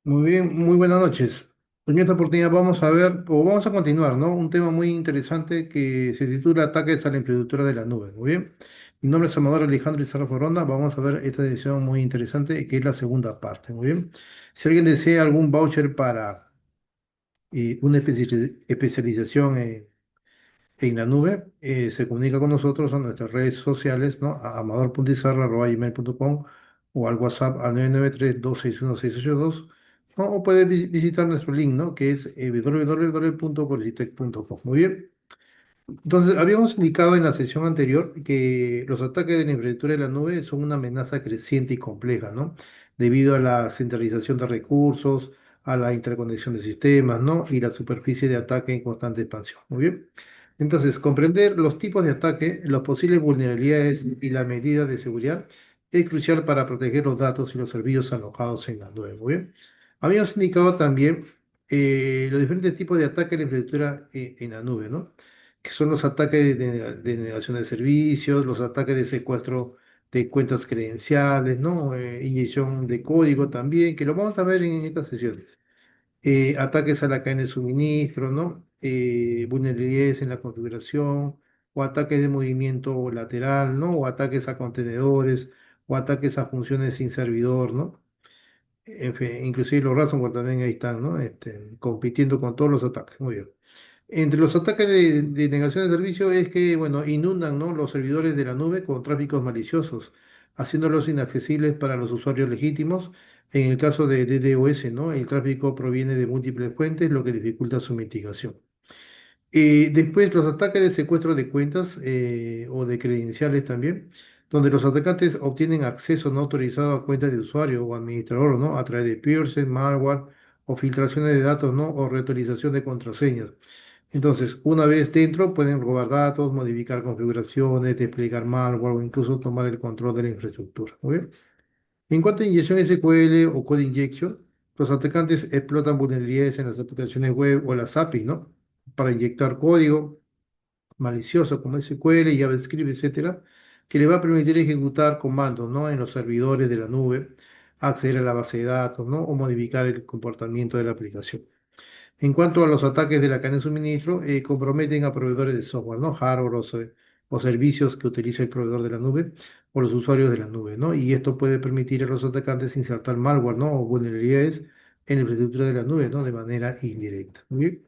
Muy bien, muy buenas noches. En esta oportunidad vamos a ver, o vamos a continuar, ¿no? Un tema muy interesante que se titula Ataques a la infraestructura de la nube. Muy bien. Mi nombre es Amador Alejandro Izarra Foronda. Vamos a ver esta edición muy interesante, que es la segunda parte. Muy bien. Si alguien desea algún voucher para una especialización en la nube, se comunica con nosotros a nuestras redes sociales, ¿no? A amador.izarra@gmail.com o al WhatsApp al 993-261-682, ¿no? O puede visitar nuestro link, ¿no? Que es www.policitec.com. Muy bien. Entonces, habíamos indicado en la sesión anterior que los ataques de la infraestructura de la nube son una amenaza creciente y compleja, ¿no? Debido a la centralización de recursos, a la interconexión de sistemas, ¿no? Y la superficie de ataque en constante expansión. Muy bien. Entonces, comprender los tipos de ataque, las posibles vulnerabilidades y las medidas de seguridad es crucial para proteger los datos y los servicios alojados en la nube. Muy bien. Habíamos indicado también los diferentes tipos de ataque a la infraestructura en la nube, ¿no? Que son los ataques de negación de servicios, los ataques de secuestro de cuentas credenciales, ¿no? Inyección de código también, que lo vamos a ver en estas sesiones. Ataques a la cadena de suministro, ¿no? Vulnerabilidades en la configuración, o ataques de movimiento lateral, ¿no? O ataques a contenedores, o ataques a funciones sin servidor, ¿no? En fin, inclusive los ransomware también ahí están, ¿no? Compitiendo con todos los ataques. Muy bien. Entre los ataques de negación de servicio es que, bueno, inundan, ¿no? Los servidores de la nube con tráficos maliciosos, haciéndolos inaccesibles para los usuarios legítimos. En el caso de DDoS, ¿no? El tráfico proviene de múltiples fuentes, lo que dificulta su mitigación. Después, los ataques de secuestro de cuentas o de credenciales también, donde los atacantes obtienen acceso no autorizado a cuentas de usuario o administrador, ¿no? A través de piercing, malware o filtraciones de datos, ¿no? O reutilización de contraseñas. Entonces, una vez dentro, pueden robar datos, modificar configuraciones, desplegar malware o incluso tomar el control de la infraestructura. Muy bien. En cuanto a inyección SQL o code injection, los atacantes explotan vulnerabilidades en las aplicaciones web o las APIs, ¿no? Para inyectar código malicioso como SQL, JavaScript, etcétera, que le va a permitir ejecutar comandos, ¿no? En los servidores de la nube, acceder a la base de datos, ¿no? O modificar el comportamiento de la aplicación. En cuanto a los ataques de la cadena de suministro, comprometen a proveedores de software, ¿no? Hardware o servicios que utiliza el proveedor de la nube o los usuarios de la nube, ¿no? Y esto puede permitir a los atacantes insertar malware, ¿no? O vulnerabilidades en la infraestructura de la nube, ¿no? De manera indirecta. Muy bien.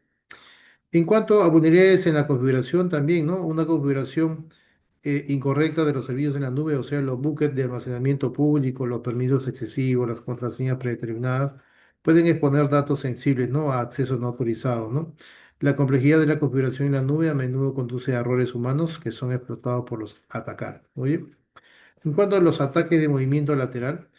En cuanto a vulnerabilidades en la configuración también, ¿no? Una configuración incorrecta de los servicios en la nube, o sea, los buckets de almacenamiento público, los permisos excesivos, las contraseñas predeterminadas, pueden exponer datos sensibles, ¿no? A accesos no autorizados, ¿no? La complejidad de la configuración en la nube a menudo conduce a errores humanos que son explotados por los atacantes. Muy bien. En cuanto a los ataques de movimiento lateral,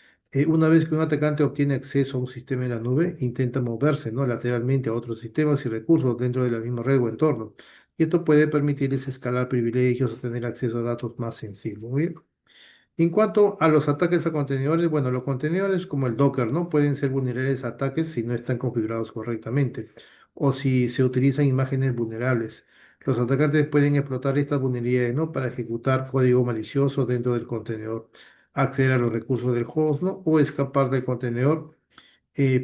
una vez que un atacante obtiene acceso a un sistema en la nube, intenta moverse, ¿no? Lateralmente a otros sistemas y recursos dentro de la misma red o entorno. Y esto puede permitirles escalar privilegios o tener acceso a datos más sensibles. Muy bien. En cuanto a los ataques a contenedores, bueno, los contenedores como el Docker, ¿no? Pueden ser vulnerables a ataques si no están configurados correctamente o si se utilizan imágenes vulnerables. Los atacantes pueden explotar estas vulnerabilidades, ¿no? Para ejecutar código malicioso dentro del contenedor, acceder a los recursos del host, ¿no? O escapar del contenedor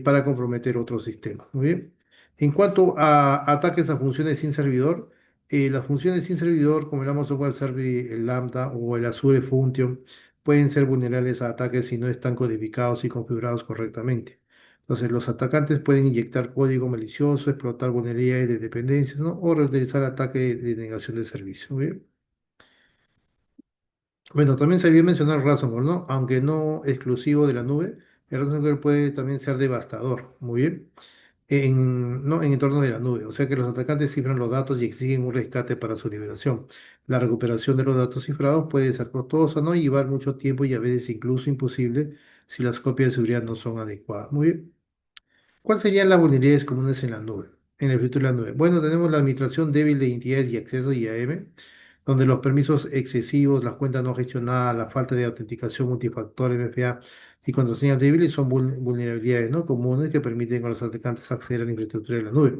para comprometer otro sistema. Muy bien. En cuanto a ataques a funciones sin servidor, las funciones sin servidor, como el Amazon Web Service, el Lambda o el Azure Function, pueden ser vulnerables a ataques si no están codificados y configurados correctamente. Entonces, los atacantes pueden inyectar código malicioso, explotar vulnerabilidades de dependencias, ¿no? O reutilizar ataques de negación de servicio. Muy bien. Bueno, también se había mencionado el ransomware, ¿no? Aunque no exclusivo de la nube, el ransomware puede también ser devastador. Muy bien. ¿No? En entorno de la nube. O sea que los atacantes cifran los datos y exigen un rescate para su liberación. La recuperación de los datos cifrados puede ser costosa, ¿no? Y llevar mucho tiempo y a veces incluso imposible si las copias de seguridad no son adecuadas. Muy bien. ¿Cuáles serían las vulnerabilidades comunes en la nube? En el filtro de la nube. Bueno, tenemos la administración débil de identidades y acceso IAM, donde los permisos excesivos, las cuentas no gestionadas, la falta de autenticación multifactor MFA y contraseñas débiles son vulnerabilidades, ¿no? Comunes que permiten a los atacantes acceder a la infraestructura de la nube.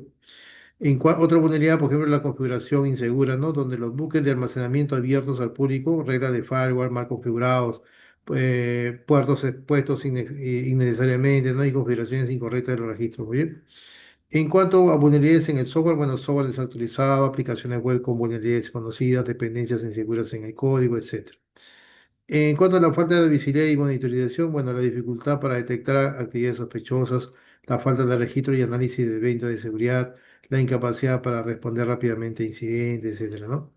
Otra vulnerabilidad, por ejemplo, es la configuración insegura, ¿no? Donde los buques de almacenamiento abiertos al público, reglas de firewall mal configurados puertos expuestos innecesariamente, ¿no? Y configuraciones incorrectas de los registros, muy bien. En cuanto a vulnerabilidades en el software, bueno, software desactualizado, aplicaciones web con vulnerabilidades conocidas, dependencias inseguras en el código, etcétera. En cuanto a la falta de visibilidad y monitorización, bueno, la dificultad para detectar actividades sospechosas, la falta de registro y análisis de eventos de seguridad, la incapacidad para responder rápidamente a incidentes, etcétera, ¿no?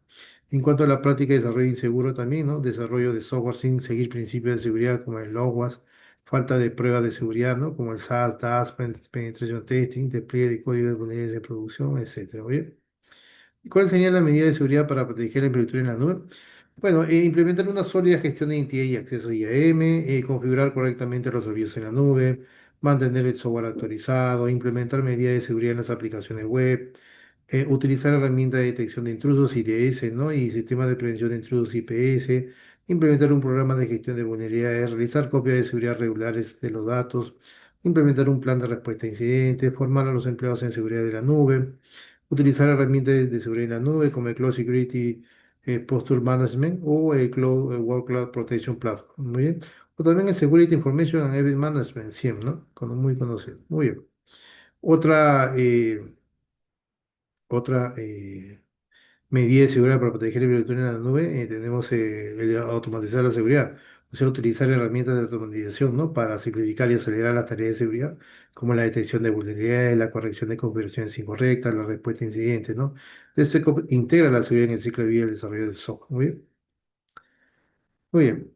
En cuanto a la práctica de desarrollo inseguro también, ¿no? Desarrollo de software sin seguir principios de seguridad como el LOWAS, falta de pruebas de seguridad, ¿no? Como el SAS, DAS, Penetration Testing, despliegue de código de vulnerabilidades de producción, etcétera. Muy bien. ¿Y cuáles serían las medidas de seguridad para proteger la infraestructura en la nube? Bueno, implementar una sólida gestión de identidad y acceso IAM, configurar correctamente los servicios en la nube, mantener el software actualizado, implementar medidas de seguridad en las aplicaciones web, utilizar herramientas de detección de intrusos IDS, ¿no? Y sistemas de prevención de intrusos IPS, implementar un programa de gestión de vulnerabilidades, realizar copias de seguridad regulares de los datos, implementar un plan de respuesta a incidentes, formar a los empleados en seguridad de la nube, utilizar herramientas de seguridad en la nube como el Cloud Security Posture Management o el Cloud World Cloud Protection Platform. Muy bien. O también el Security Information and Event Management, SIEM, ¿no? Muy conocido. Muy bien. Otra, otra medida de seguridad para proteger el virtual en la nube, tenemos el de automatizar la seguridad. O sea, utilizar herramientas de automatización, ¿no? Para simplificar y acelerar las tareas de seguridad, como la detección de vulnerabilidades, la corrección de configuraciones incorrectas, la respuesta a incidentes, ¿no? Entonces, integra la seguridad en el ciclo de vida del desarrollo del software. Muy bien. Muy bien.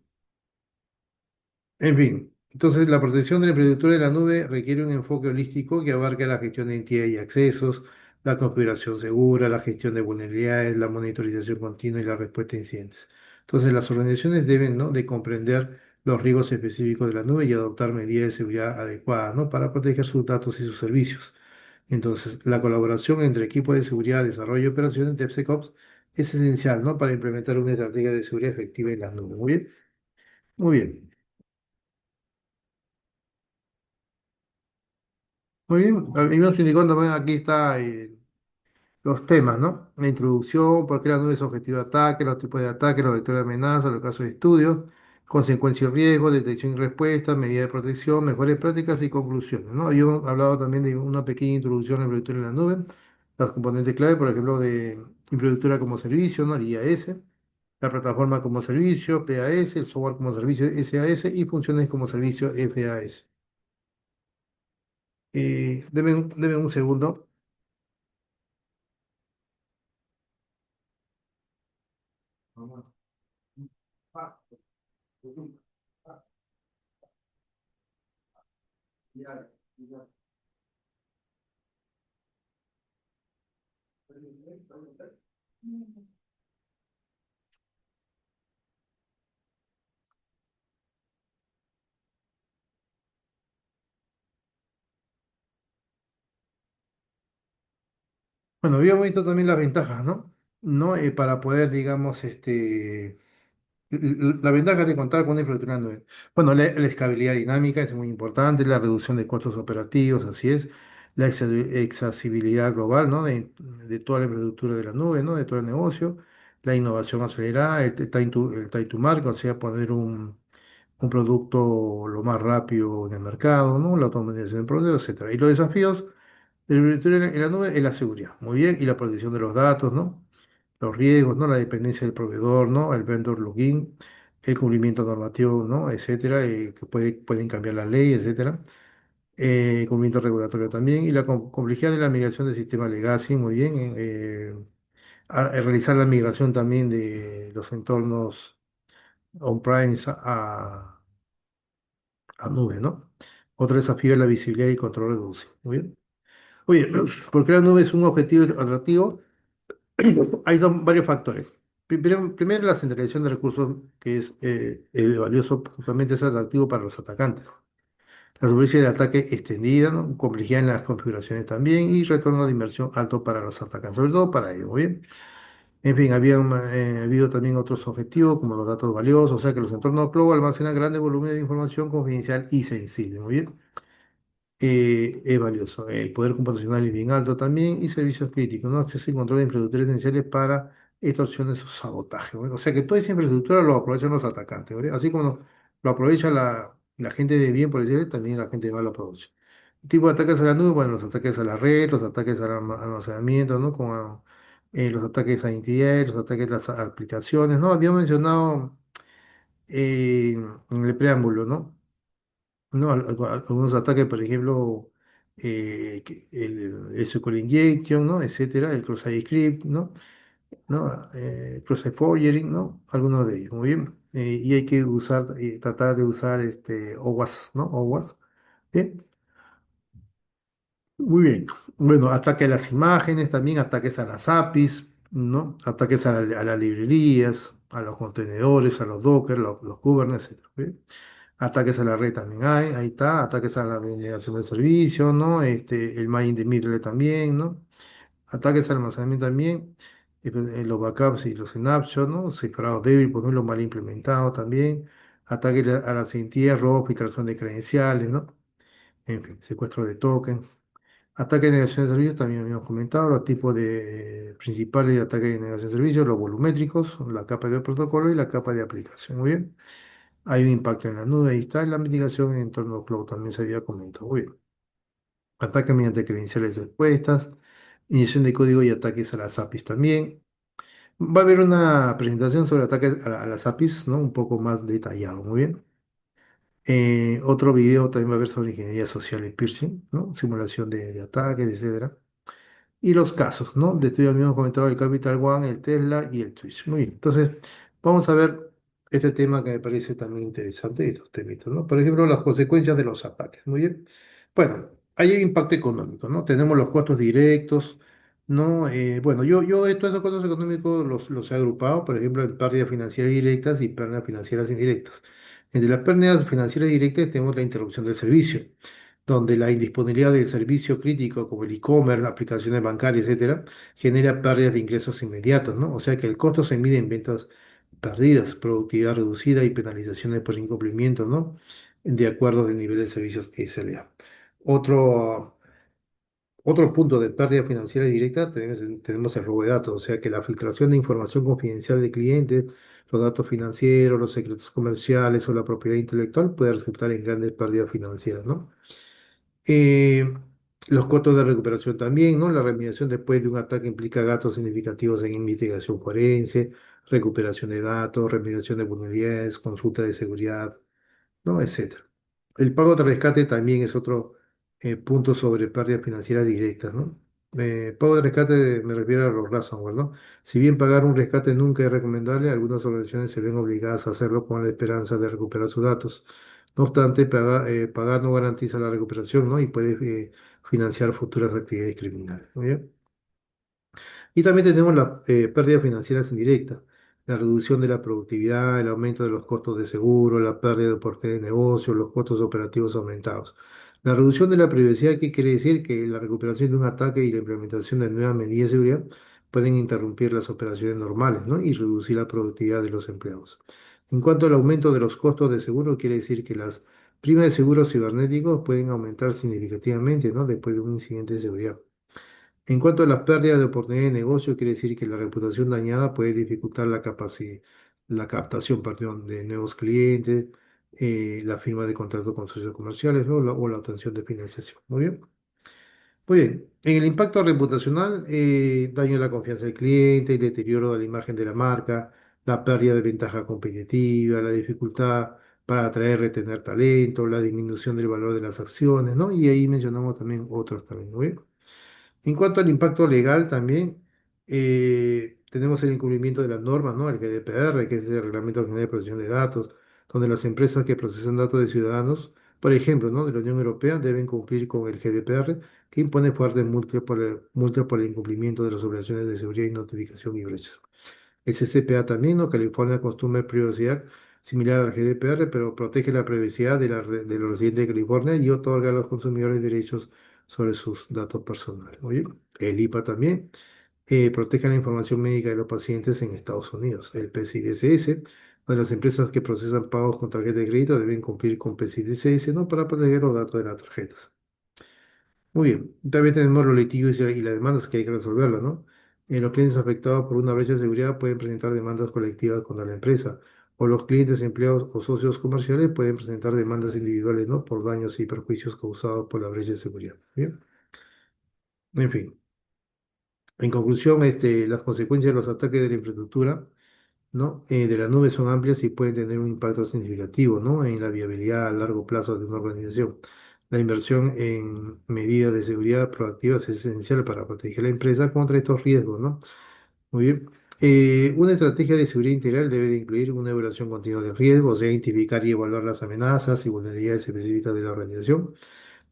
En fin, entonces la protección de la infraestructura de la nube requiere un enfoque holístico que abarca la gestión de identidad y accesos, la configuración segura, la gestión de vulnerabilidades, la monitorización continua y la respuesta a incidentes. Entonces las organizaciones deben, ¿no? de comprender los riesgos específicos de la nube y adoptar medidas de seguridad adecuadas, ¿no? para proteger sus datos y sus servicios. Entonces, la colaboración entre equipos de seguridad, desarrollo y operaciones DevSecOps es esencial, ¿no? para implementar una estrategia de seguridad efectiva en la nube. Muy bien, muy bien. Muy bien, y nos indicó también aquí está los temas, ¿no? La introducción, por qué la nube es objetivo de ataque, los tipos de ataque, los vectores de amenaza, los casos de estudio, consecuencias y riesgos, detección y respuesta, medidas de protección, mejores prácticas y conclusiones, ¿no? Yo he hablado también de una pequeña introducción a la infraestructura en la nube, las componentes clave, por ejemplo, de infraestructura como servicio, ¿no? El IaaS, la plataforma como servicio, PaaS, el software como servicio SaaS y funciones como servicio FaaS. Deme un segundo. Bueno, habíamos visto también las ventajas, ¿no? ¿No? Para poder, digamos, la ventaja de contar con una infraestructura en nube. Bueno, la escalabilidad dinámica es muy importante, la reducción de costos operativos, así es, la accesibilidad global, ¿no? De toda la infraestructura de la nube, ¿no? De todo el negocio, la innovación acelerada, el time to market, o sea, poner un producto lo más rápido en el mercado, ¿no? La automatización del proceso, etcétera. Y los desafíos de la infraestructura en la nube es la seguridad, muy bien, y la protección de los datos, ¿no? Los riesgos, ¿no? La dependencia del proveedor, ¿no? El vendor login, el cumplimiento normativo, ¿no? Etcétera, que pueden cambiar la ley, etcétera. Cumplimiento regulatorio también, y la complejidad de la migración del sistema legacy, muy bien. Realizar la migración también de los entornos on-premise a nube, ¿no? Otro desafío es la visibilidad y control reducido, muy bien. Oye, ¿por qué la nube es un objetivo atractivo? Hay varios factores. Primero, la centralización de recursos, que es valioso, justamente es atractivo para los atacantes. La superficie de ataque extendida, ¿no? Complejidad en las configuraciones también y retorno de inversión alto para los atacantes, sobre todo para ellos, muy bien. En fin, habían habido también otros objetivos como los datos valiosos, o sea que los entornos cloud almacenan grandes volúmenes de información confidencial y sensible, muy bien. Es valioso. El poder computacional es bien alto también y servicios críticos, ¿no? Acceso y control de infraestructuras esenciales para extorsiones o sabotaje. ¿No? O sea que toda esa infraestructura lo aprovechan los atacantes, ¿verdad? Así como lo aprovecha la gente de bien, por decirlo, también la gente de mal lo aprovecha. Tipo de ataques a la nube, bueno, los ataques a la red, los ataques al almacenamiento, ¿no? Como los ataques a identidad, los ataques a las aplicaciones, ¿no? Había mencionado en el preámbulo, ¿no? ¿No? Algunos ataques, por ejemplo, el SQL injection, ¿no? Etcétera, el cross-site script, ¿no? ¿No? Cross-site forging, ¿no? Algunos de ellos, muy bien. Y hay que usar, tratar de usar OWASP, ¿no? OWASP. Bien, muy bien. Bueno, ataque a las imágenes, también ataques a las APIs, ¿no? Ataques a las librerías, a los contenedores, a los Docker, los Kubernetes, etcétera. ¿Bien? Ataques a la red también hay, ahí está, ataques a la delegación de servicio, ¿no? El man in the middle también, ¿no? Ataques al almacenamiento también, pues, los backups y los snapshots, ¿no? Cifrado débil, por ejemplo, mal implementado también. Ataques a las identidades, robo, filtración de credenciales, ¿no? En fin, secuestro de token. Ataque de negación de servicios, también habíamos comentado, los tipos de principales de ataque de negación de servicios, los volumétricos, la capa de protocolo y la capa de aplicación. Muy bien. Hay un impacto en la nube, ahí está. La mitigación en entorno cloud también se había comentado. Muy bien. Ataque mediante credenciales expuestas, inyección de código y ataques a las APIs también. Va a haber una presentación sobre ataques a las APIs, ¿no? Un poco más detallado. Muy bien. Otro video también va a haber sobre ingeniería social y piercing, ¿no? Simulación de ataques, etcétera. Y los casos, ¿no? De esto ya habíamos comentado el Capital One, el Tesla y el Twitch. Muy bien. Entonces, vamos a ver este tema que me parece también interesante, estos temitas, ¿no? Por ejemplo, las consecuencias de los ataques. Muy bien. Bueno, hay el impacto económico, ¿no? Tenemos los costos directos, ¿no? Bueno, yo de todos esos costos económicos los he agrupado, por ejemplo, en pérdidas financieras directas y pérdidas financieras indirectas. Entre las pérdidas financieras directas tenemos la interrupción del servicio donde la indisponibilidad del servicio crítico como el e-commerce, aplicaciones bancarias, etcétera, genera pérdidas de ingresos inmediatos, ¿no? O sea que el costo se mide en ventas perdidas, productividad reducida y penalizaciones por incumplimiento, ¿no? De acuerdo del nivel de servicios SLA. Otro, otro punto de pérdida financiera directa tenemos el robo de datos, o sea que la filtración de información confidencial de clientes, los datos financieros, los secretos comerciales o la propiedad intelectual puede resultar en grandes pérdidas financieras, ¿no? Eh, los costos de recuperación también, ¿no? La remediación después de un ataque implica gastos significativos en investigación forense, recuperación de datos, remediación de vulnerabilidades, consulta de seguridad, ¿no? Etcétera. El pago de rescate también es otro punto sobre pérdidas financieras directas, ¿no? Pago de rescate me refiero a los ransomware, ¿no? Si bien pagar un rescate nunca es recomendable, algunas organizaciones se ven obligadas a hacerlo con la esperanza de recuperar sus datos. No obstante, pagar no garantiza la recuperación, ¿no? Y puede financiar futuras actividades criminales. ¿Muy bien? Y también tenemos las pérdidas financieras indirectas, la reducción de la productividad, el aumento de los costos de seguro, la pérdida de oportunidades de negocio, los costos operativos aumentados. La reducción de la privacidad, ¿qué quiere decir? Que la recuperación de un ataque y la implementación de nuevas medidas de seguridad pueden interrumpir las operaciones normales, ¿no? Y reducir la productividad de los empleados. En cuanto al aumento de los costos de seguro, quiere decir que las primas de seguros cibernéticos pueden aumentar significativamente, ¿no? Después de un incidente de seguridad. En cuanto a las pérdidas de oportunidad de negocio, quiere decir que la reputación dañada puede dificultar la captación, perdón, de nuevos clientes, la firma de contratos con socios comerciales, ¿no? O la obtención de financiación. Muy bien. Muy bien. En el impacto reputacional, daño a la confianza del cliente, el deterioro de la imagen de la marca, la pérdida de ventaja competitiva, la dificultad para atraer, retener talento, la disminución del valor de las acciones, ¿no? Y ahí mencionamos también otros también. Muy bien. En cuanto al impacto legal también, tenemos el incumplimiento de las normas, ¿no? El GDPR, que es el Reglamento General de Protección de Datos, donde las empresas que procesan datos de ciudadanos, por ejemplo, ¿no? De la Unión Europea, deben cumplir con el GDPR, que impone fuertes multas por el incumplimiento de las obligaciones de seguridad y notificación y brechas. El CCPA también, ¿no? California Consumer Privacy Act, similar al GDPR, pero protege la privacidad de los residentes de California y otorga a los consumidores derechos sobre sus datos personales. Oye, el IPA también protege la información médica de los pacientes en Estados Unidos. El PCI-DSS, donde las empresas que procesan pagos con tarjeta de crédito deben cumplir con PCI-DSS, ¿no? Para proteger los datos de las tarjetas. Muy bien, también tenemos los litigios y las demandas que hay que resolverlo, ¿no? Los clientes afectados por una brecha de seguridad pueden presentar demandas colectivas contra la empresa o los clientes, empleados o socios comerciales pueden presentar demandas individuales, ¿no? Por daños y perjuicios causados por la brecha de seguridad. Bien, en fin. En conclusión, las consecuencias de los ataques de la infraestructura, ¿no? De la nube son amplias y pueden tener un impacto significativo, ¿no? En la viabilidad a largo plazo de una organización. La inversión en medidas de seguridad proactivas es esencial para proteger la empresa contra estos riesgos, ¿no? Muy bien. Una estrategia de seguridad integral debe de incluir una evaluación continua de riesgos, o sea, identificar y evaluar las amenazas y vulnerabilidades específicas de la organización.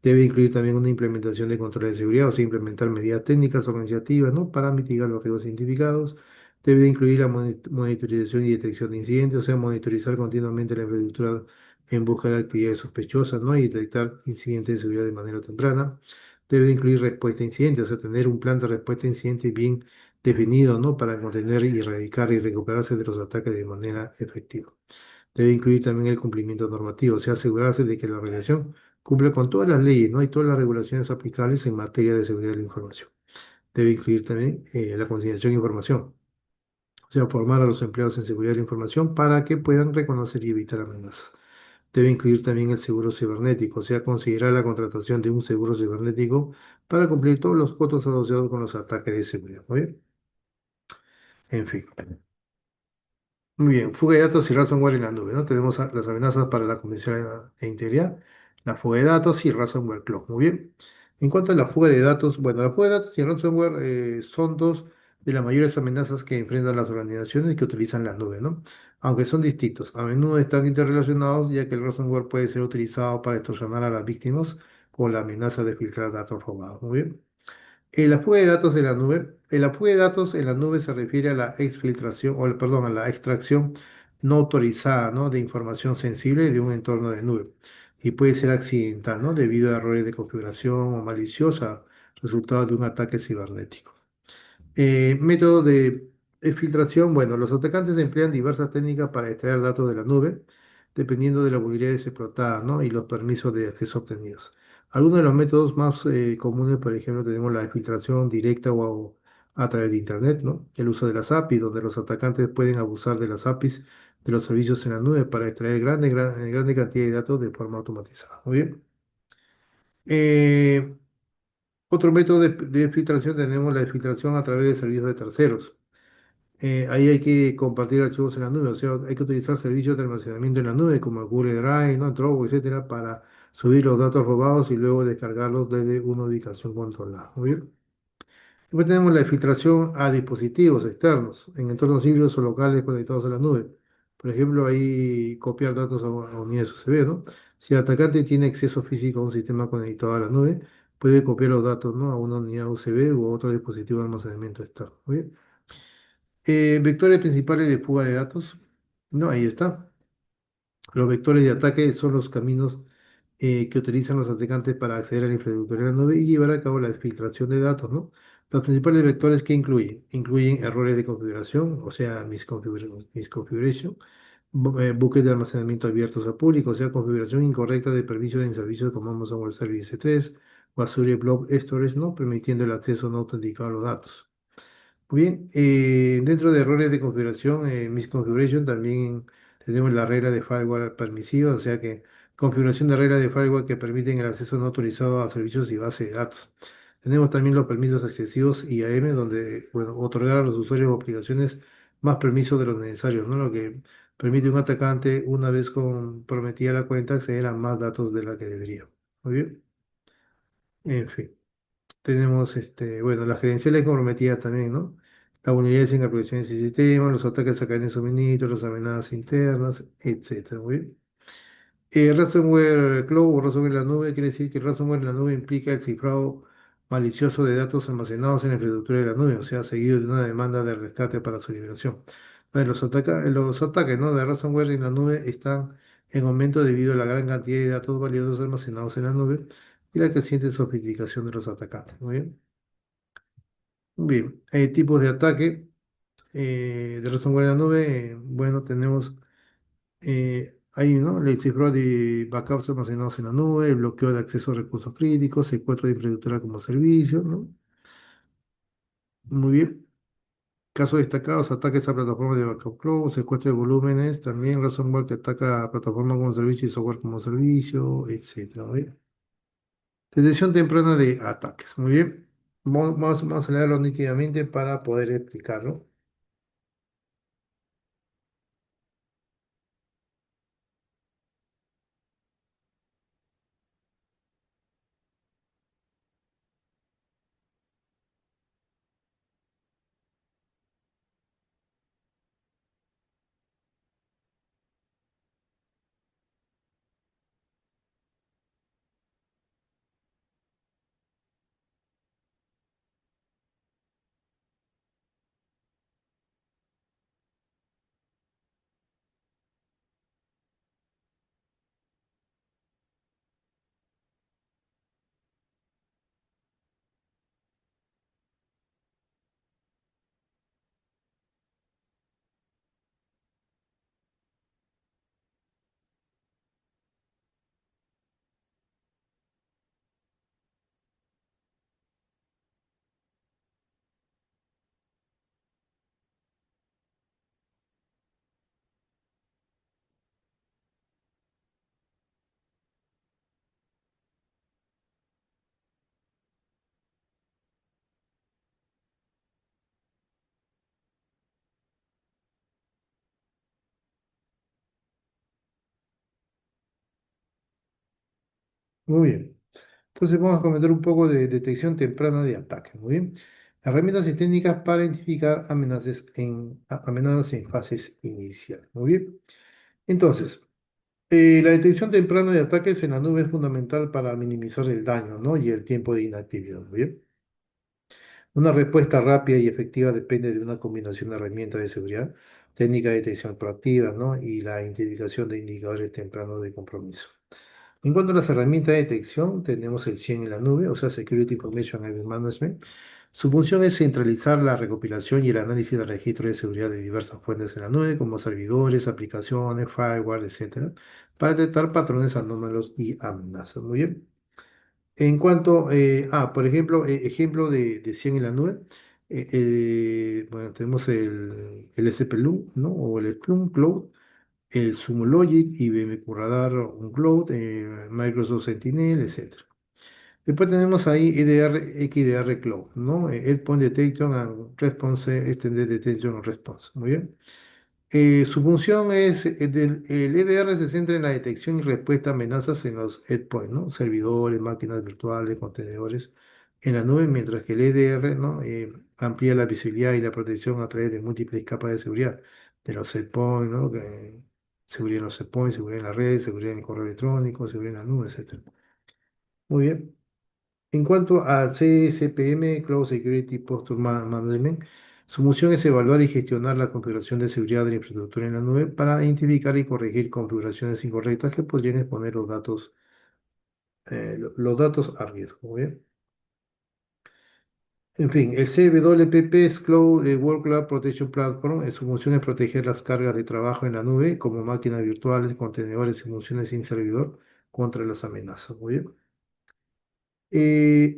Debe incluir también una implementación de controles de seguridad, o sea, implementar medidas técnicas organizativas, ¿no? Para mitigar los riesgos identificados. Debe de incluir la monitorización y detección de incidentes, o sea, monitorizar continuamente la infraestructura en busca de actividades sospechosas, ¿no? Y detectar incidentes de seguridad de manera temprana. Debe de incluir respuesta a incidentes, o sea, tener un plan de respuesta a incidentes bien definido, ¿no? Para contener y erradicar y recuperarse de los ataques de manera efectiva. Debe incluir también el cumplimiento normativo, o sea, asegurarse de que la organización cumple con todas las leyes, ¿no? Y todas las regulaciones aplicables en materia de seguridad de la información. Debe incluir también la conciliación de información, o sea, formar a los empleados en seguridad de la información para que puedan reconocer y evitar amenazas. Debe incluir también el seguro cibernético, o sea, considerar la contratación de un seguro cibernético para cumplir todos los costos asociados con los ataques de seguridad. ¿Muy bien? En fin. Muy bien, fuga de datos y ransomware en la nube, ¿no? Tenemos las amenazas para la confidencialidad e integridad, la fuga de datos y ransomware cloud. Muy bien. En cuanto a la fuga de datos, bueno, la fuga de datos y el ransomware son dos de las mayores amenazas que enfrentan las organizaciones que utilizan la nube, ¿no? Aunque son distintos, a menudo están interrelacionados ya que el ransomware puede ser utilizado para extorsionar a las víctimas con la amenaza de filtrar datos robados. Muy bien. La fuga de datos de la nube, la fuga de datos en la nube se refiere a la exfiltración, perdón, a la extracción no autorizada, ¿no? De información sensible de un entorno de nube y puede ser accidental, ¿no? Debido a errores de configuración o maliciosa, resultado de un ataque cibernético. Método de filtración. Bueno, los atacantes emplean diversas técnicas para extraer datos de la nube, dependiendo de las vulnerabilidades explotadas, ¿no? Y los permisos de acceso obtenidos. Algunos de los métodos más comunes, por ejemplo, tenemos la filtración directa o a través de Internet, ¿no? El uso de las APIs, donde los atacantes pueden abusar de las APIs de los servicios en la nube para extraer grande cantidad de datos de forma automatizada. Muy bien. Eh, Otro método de filtración tenemos la filtración a través de servicios de terceros. Ahí hay que compartir archivos en la nube, o sea, hay que utilizar servicios de almacenamiento en la nube como Google Drive, ¿no? Dropbox, etcétera, para subir los datos robados y luego descargarlos desde una ubicación controlada. Muy bien. Después tenemos la filtración a dispositivos externos, en entornos híbridos o locales conectados a la nube. Por ejemplo, ahí copiar datos a unidades USB, ¿no? Si el atacante tiene acceso físico a un sistema conectado a la nube, puede copiar los datos, ¿no? A una unidad USB u otro dispositivo de almacenamiento externo. Muy bien. Vectores principales de fuga de datos. No, ahí está. Los vectores de ataque son los caminos que utilizan los atacantes para acceder a la infraestructura de la nube y llevar a cabo la filtración de datos, ¿no? Los principales vectores que incluyen errores de configuración, o sea, misconfiguration, buques de almacenamiento abiertos a público, o sea, configuración incorrecta de permisos en servicios como Amazon Web Service 3 o Azure Blob Storage, ¿no? Permitiendo el acceso no autenticado a los datos. Muy bien, dentro de errores de configuración, misconfiguration, también tenemos la regla de firewall permisiva, o sea que configuración de reglas de firewall que permiten el acceso no autorizado a servicios y bases de datos. Tenemos también los permisos excesivos IAM, donde, bueno, otorgar a los usuarios o aplicaciones más permisos de los necesarios, ¿no? Lo que permite a un atacante, una vez comprometida la cuenta, acceder a más datos de la que debería. Muy bien, en fin. Tenemos, bueno, las credenciales comprometidas también, ¿no? Las vulnerabilidades en aplicaciones y sistemas, los ataques a cadenas de suministro, las amenazas internas, etcétera. Muy bien. Ransomware Cloud o ransomware en la nube quiere decir que el ransomware en la nube implica el cifrado malicioso de datos almacenados en la infraestructura de la nube, o sea, seguido de una demanda de rescate para su liberación. Bueno, los ataques, ¿no? De ransomware en la nube están en aumento debido a la gran cantidad de datos valiosos almacenados en la nube y la creciente sofisticación de los atacantes. Muy bien. Bien, tipos de ataque de ransomware en la nube. Bueno, tenemos ahí, ¿no? El cifrado de backups almacenados en la nube, el bloqueo de acceso a recursos críticos, secuestro de infraestructura como servicio, ¿no? Muy bien. Casos destacados, ataques a plataformas de backup cloud, secuestro de volúmenes, también ransomware que ataca a plataformas como servicio y software como servicio, etcétera. Muy bien. Detección temprana de ataques. Muy bien. Vamos a leerlo nítidamente para poder explicarlo. Muy bien. Entonces vamos a comentar un poco de detección temprana de ataques. Muy bien. Herramientas y técnicas para identificar amenazas en fases iniciales. Muy bien. Entonces, la detección temprana de ataques en la nube es fundamental para minimizar el daño, ¿no? Y el tiempo de inactividad. Muy bien. Una respuesta rápida y efectiva depende de una combinación de herramientas de seguridad, técnica de detección proactiva, ¿no? Y la identificación de indicadores tempranos de compromiso. En cuanto a las herramientas de detección, tenemos el CIEM en la nube, o sea, Security Information and Management. Su función es centralizar la recopilación y el análisis de registros de seguridad de diversas fuentes en la nube, como servidores, aplicaciones, firewall, etcétera, para detectar patrones anómalos y amenazas. Muy bien. En cuanto, por ejemplo, ejemplo de 100 en la nube, bueno, tenemos el SPLU, ¿no? O el Splunk Cloud, el Sumo Logic, IBM Curadar, un Cloud, Microsoft Sentinel, etcétera. Después tenemos ahí EDR, XDR Cloud, ¿no? Endpoint Detection and Response, Extended Detection and Response. Muy bien. Su función es, el EDR se centra en la detección y respuesta a amenazas en los endpoints, ¿no? Servidores, máquinas virtuales, contenedores en la nube, mientras que el EDR, ¿no? Amplía la visibilidad y la protección a través de múltiples capas de seguridad de los endpoints, ¿no? Seguridad en los endpoints, seguridad en la red, seguridad en el correo electrónico, seguridad en la nube, etcétera. Muy bien. En cuanto al CSPM, Cloud Security Posture Management, su función es evaluar y gestionar la configuración de seguridad de la infraestructura en la nube para identificar y corregir configuraciones incorrectas que podrían exponer los datos a riesgo. Muy bien. En fin, el CWPP es Cloud Workload Protection Platform. Su función es proteger las cargas de trabajo en la nube, como máquinas virtuales, contenedores y funciones sin servidor, contra las amenazas. Muy bien.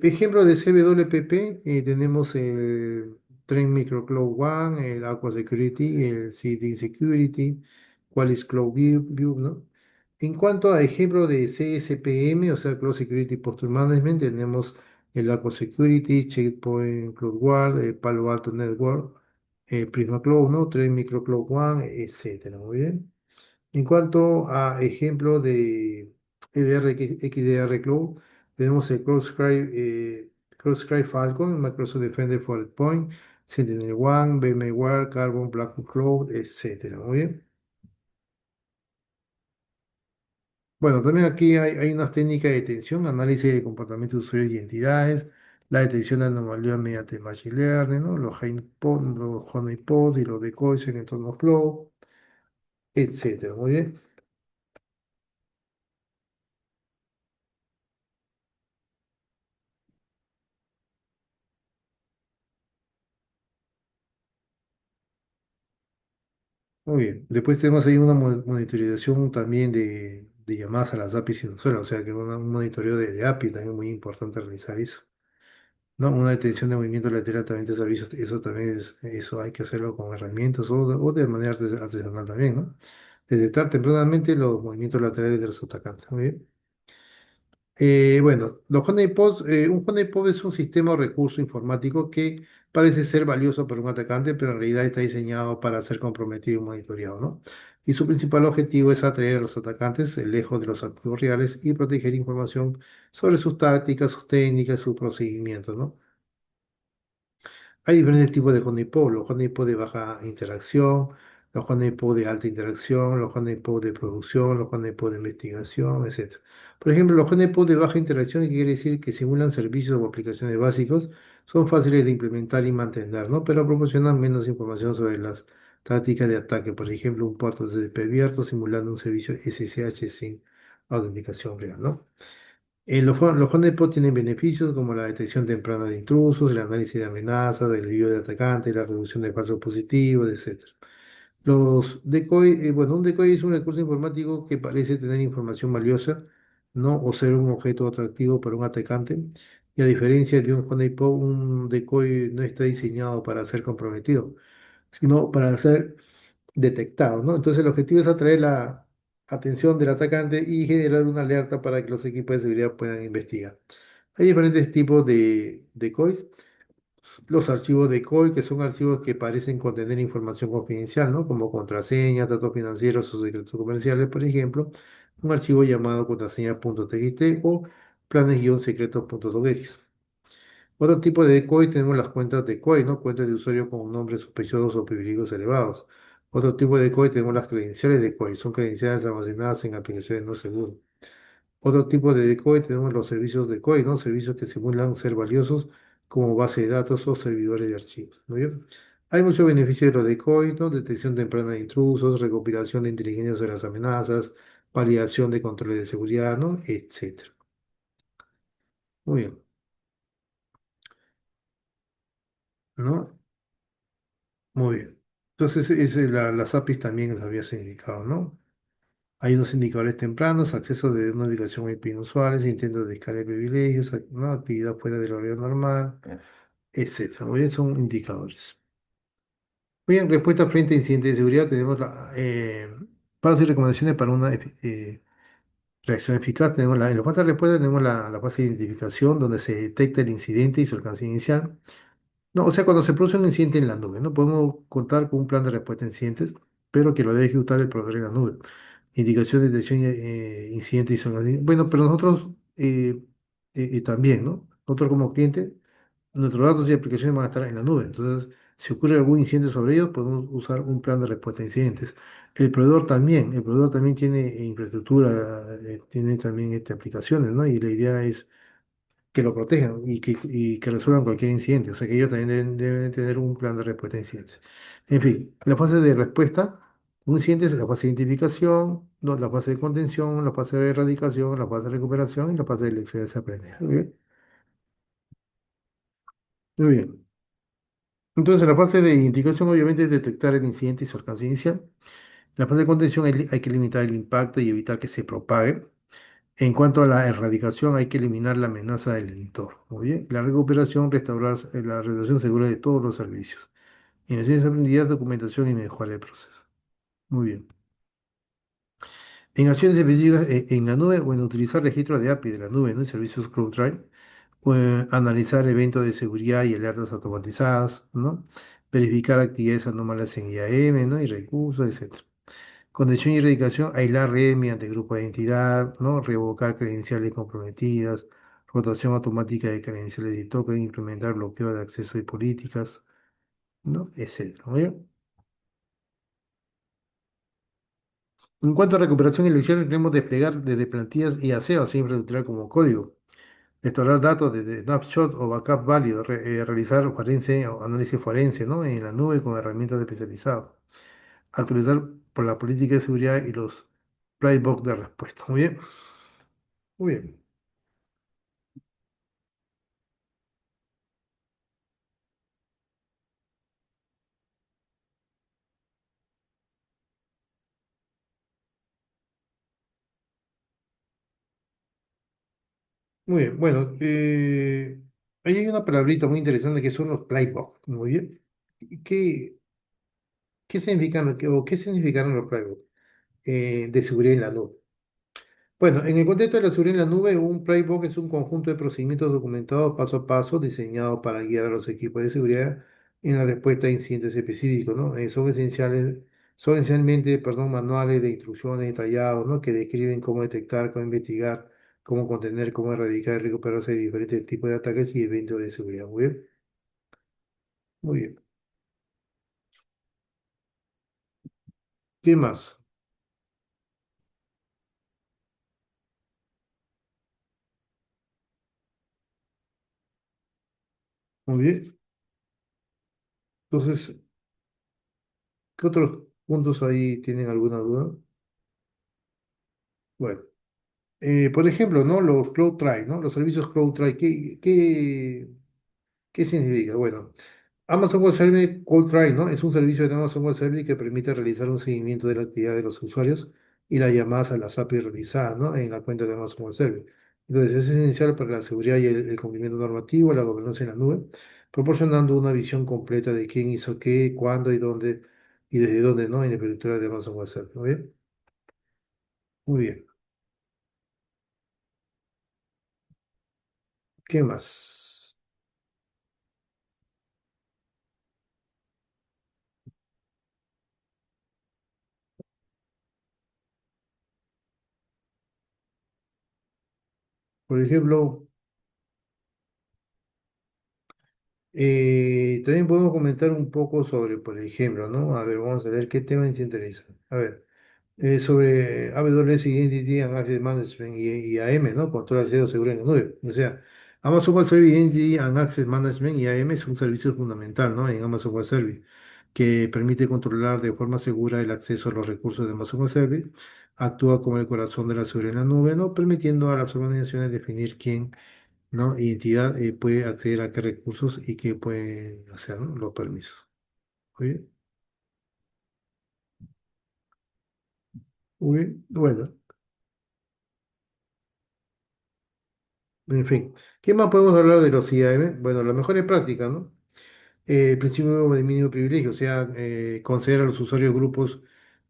Ejemplo de CWPP, tenemos el Trend Micro Cloud One, el Aqua Security, el CD Security, Qualys Cloud View, ¿no? En cuanto a ejemplo de CSPM, o sea, Cloud Security Posture Management, tenemos el Aqua Security, Checkpoint Cloud Guard, Palo Alto Network, Prisma Cloud, ¿no? Trend Micro Cloud One, etcétera. Muy bien. En cuanto a ejemplo de EDR, XDR Cloud, tenemos el CrowdStrike Falcon, Microsoft Defender for Endpoint, SentinelOne, VMware, Carbon, Blackbook Cloud, etcétera. Muy bien. Bueno, también aquí hay unas técnicas de detección, análisis de comportamiento de usuarios y entidades, la detección de anomalías mediante Machine Learning, ¿no? Los honeypots y los decoys en entornos cloud, etcétera. Muy bien. Muy bien. Después tenemos ahí una monitorización también de llamadas a las APIs inusuales, o sea que un monitoreo de API también muy importante realizar eso, ¿no? Una detección de movimiento lateral también de servicios, eso también es, eso hay que hacerlo con herramientas o de manera artesanal también, ¿no? Detectar tempranamente los movimientos laterales de los atacantes. Muy bien. Bueno, los honeypots, un honeypot es un sistema o recurso informático que parece ser valioso para un atacante, pero en realidad está diseñado para ser comprometido y monitoreado, ¿no? Y su principal objetivo es atraer a los atacantes lejos de los activos reales y proteger información sobre sus tácticas, sus técnicas, sus procedimientos, ¿no? Hay diferentes tipos de honeypot, los honeypot de baja interacción, los honeypot de alta interacción, los honeypot de producción, los honeypot de investigación, etc. Por ejemplo, los honeypot de baja interacción, que quiere decir que simulan servicios o aplicaciones básicos, son fáciles de implementar y mantener, ¿no? Pero proporcionan menos información sobre las tácticas de ataque. Por ejemplo, un puerto TCP abierto simulando un servicio SSH sin autenticación real, ¿no? Los honeypot tienen beneficios como la detección temprana de intrusos, el análisis de amenazas, el envío de atacantes, la reducción de falsos positivos, etc. Los decoy, bueno, un decoy es un recurso informático que parece tener información valiosa, ¿no? O ser un objeto atractivo para un atacante. Y a diferencia de un honeypot, un decoy no está diseñado para ser comprometido, sino para ser detectado, ¿no? Entonces el objetivo es atraer la atención del atacante y generar una alerta para que los equipos de seguridad puedan investigar. Hay diferentes tipos de decoys. Los archivos decoy, que son archivos que parecen contener información confidencial, ¿no? Como contraseñas, datos financieros o secretos comerciales, por ejemplo. Un archivo llamado contraseña.txt o planes-secretos.docx. Otro tipo de decoy tenemos las cuentas decoy, ¿no? Cuentas de usuario con nombres sospechosos o privilegios elevados. Otro tipo de decoy tenemos las credenciales decoy, son credenciales almacenadas en aplicaciones no seguras. Otro tipo de decoy tenemos los servicios decoy, ¿no? Servicios que simulan ser valiosos como base de datos o servidores de archivos, ¿no? ¿Bien? Hay muchos beneficios de los decoy, ¿no? Detección temprana de intrusos, recopilación de inteligencia sobre las amenazas, validación de controles de seguridad, ¿no? Etcétera. Muy bien, ¿no? Muy bien. Entonces, las APIs también las habías indicado, ¿no? Hay unos indicadores tempranos, acceso de una ubicación IP inusuales, intentos de escala de privilegios, ¿no? Actividad fuera del horario normal, etcétera. Muy bien, son indicadores. Muy bien, respuesta frente a incidentes de seguridad, tenemos pasos y recomendaciones para una reacción eficaz. Tenemos en la fase de respuesta tenemos la fase de identificación, donde se detecta el incidente y su alcance inicial. No, o sea, cuando se produce un incidente en la nube, no podemos contar con un plan de respuesta a incidentes, pero que lo debe ejecutar el proveedor en la nube. Indicación de detección incidente y zona. Bueno, pero nosotros también, ¿no? Nosotros como cliente, nuestros datos y aplicaciones van a estar en la nube. Entonces, si ocurre algún incidente sobre ellos, podemos usar un plan de respuesta a incidentes. El proveedor también tiene infraestructura, tiene también aplicaciones, ¿no? Y la idea es que lo protejan y que resuelvan cualquier incidente. O sea que ellos también deben tener un plan de respuesta a incidentes. En fin, la fase de respuesta, un incidente es la fase de identificación, no, la fase de contención, la fase de erradicación, la fase de recuperación y la fase de lecciones aprendidas. Muy bien. Muy bien. Entonces, la fase de identificación obviamente es detectar el incidente y su alcance inicial. En la fase de contención hay que limitar el impacto y evitar que se propague. En cuanto a la erradicación, hay que eliminar la amenaza del entorno. Muy bien. La recuperación, restaurar la relación segura de todos los servicios. Y lecciones aprendidas, documentación y mejora del proceso. Muy bien. En acciones específicas en la nube, bueno, utilizar registros de API de la nube, ¿no? Y servicios CrowdStrike, o, analizar eventos de seguridad y alertas automatizadas, ¿no? Verificar actividades anómalas en IAM, ¿no? Y recursos, etcétera. Condición y erradicación, aislar redes mediante grupo de identidad, ¿no? Revocar credenciales comprometidas, rotación automática de credenciales de token, implementar bloqueo de acceso y políticas, ¿no? Etcétera. ¿Muy bien? En cuanto a recuperación y elección, queremos desplegar desde plantillas y aseo, sin infraestructura como código. Restaurar datos desde snapshot o backup válido, realizar forense o análisis forense, ¿no? En la nube con herramientas especializadas. Actualizar por la política de seguridad y los playbook de respuesta. Muy bien, muy bien, muy bien. Bueno, Ahí hay una palabrita muy interesante que son los playbook. Muy bien. ¿Qué, qué significan, o qué significan los playbook de seguridad en la nube? Bueno, en el contexto de la seguridad en la nube, un playbook es un conjunto de procedimientos documentados paso a paso diseñados para guiar a los equipos de seguridad en la respuesta a incidentes específicos, ¿no? Son esencialmente, perdón, manuales de instrucciones detallados, ¿no? Que describen cómo detectar, cómo investigar, cómo contener, cómo erradicar y recuperarse de diferentes tipos de ataques y eventos de seguridad. Muy bien, muy bien. ¿Qué más? Muy bien. Entonces, ¿qué otros puntos ahí tienen alguna duda? Bueno. Por ejemplo, ¿no? Los CloudTry, ¿no? Los servicios CloudTry, ¿qué significa? Bueno, Amazon Web Service CloudTry, ¿no? Es un servicio de Amazon Web Service que permite realizar un seguimiento de la actividad de los usuarios y las llamadas a las API realizadas, ¿no? En la cuenta de Amazon Web Service. Entonces, es esencial para la seguridad y el cumplimiento normativo, la gobernanza en la nube, proporcionando una visión completa de quién hizo qué, cuándo y dónde y desde dónde, ¿no? En la infraestructura de Amazon Web Service. ¿Muy bien? Muy bien. ¿Qué más? Por ejemplo, también podemos comentar un poco sobre, por ejemplo, ¿no? A ver, vamos a ver qué tema nos interesa. A ver, sobre AWS Identity and Access Management y AM, ¿no? Control de acceso seguro en la nube. O sea, Amazon Web Service Identity and Access Management y AM es un servicio fundamental, ¿no? En Amazon Web Service, que permite controlar de forma segura el acceso a los recursos de Amazon Web Service. Actúa como el corazón de la seguridad en la nube, ¿no? Permitiendo a las organizaciones definir quién, ¿no? Identidad puede acceder a qué recursos y qué pueden hacer, ¿no? Los permisos. Muy bien, muy bien. Bueno, en fin. ¿Qué más podemos hablar de los IAM? Bueno, las mejores prácticas, ¿no? El principio de mínimo privilegio, o sea, conceder a los usuarios grupos,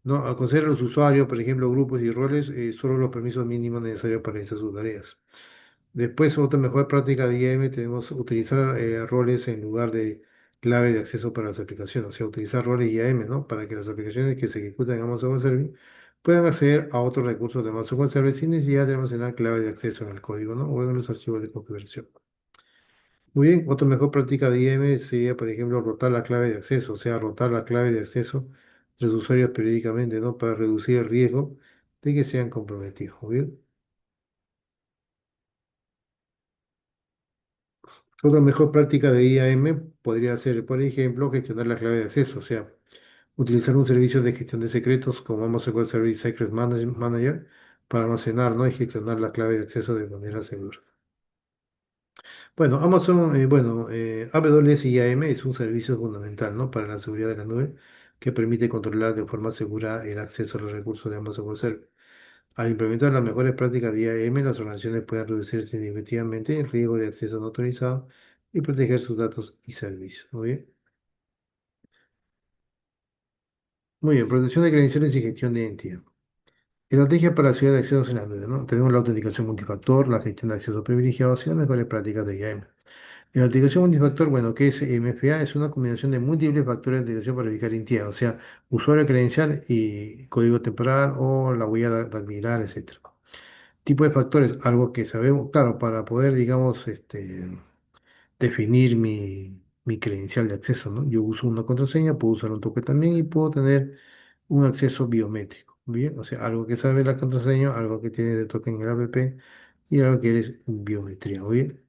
¿no? A conceder a los usuarios, por ejemplo, grupos y roles, solo los permisos mínimos necesarios para realizar sus tareas. Después, otra mejor práctica de IAM, tenemos utilizar roles en lugar de clave de acceso para las aplicaciones, o sea, utilizar roles IAM, ¿no? Para que las aplicaciones que se ejecutan en Amazon Web Service puedan acceder a otros recursos de Amazon Web Service sin necesidad de almacenar clave de acceso en el código, ¿no? O en los archivos de configuración. Muy bien, otra mejor práctica de IAM sería, por ejemplo, rotar la clave de acceso, o sea, rotar la clave de acceso de los usuarios periódicamente, ¿no? Para reducir el riesgo de que sean comprometidos. Muy bien. Otra mejor práctica de IAM podría ser, por ejemplo, gestionar la clave de acceso, o sea, utilizar un servicio de gestión de secretos como Amazon Web Service Manager para almacenar, ¿no? Y gestionar la clave de acceso de manera segura. Bueno, AWS IAM es un servicio fundamental, ¿no? Para la seguridad de la nube que permite controlar de forma segura el acceso a los recursos de Amazon Web Service. Al implementar las mejores prácticas de IAM, las organizaciones pueden reducir significativamente el riesgo de acceso no autorizado y proteger sus datos y servicios. Muy bien. Muy bien, protección de credenciales y gestión de identidad. Estrategia para la seguridad de accesos en la nube, ¿no? Tenemos la autenticación multifactor, la gestión de accesos privilegiados y las mejores prácticas de IAM. En la autenticación multifactor, bueno, ¿qué es MFA? Es una combinación de múltiples factores de autenticación para verificar identidad, o sea, usuario credencial y código temporal o la huella dactilar, etcétera. Tipo de factores, algo que sabemos, claro, para poder, digamos, definir mi credencial de acceso, ¿no? Yo uso una contraseña, puedo usar un toque también y puedo tener un acceso biométrico, ¿bien? O sea, algo que sabe la contraseña, algo que tiene de toque en el app y algo que es biometría, ¿muy bien?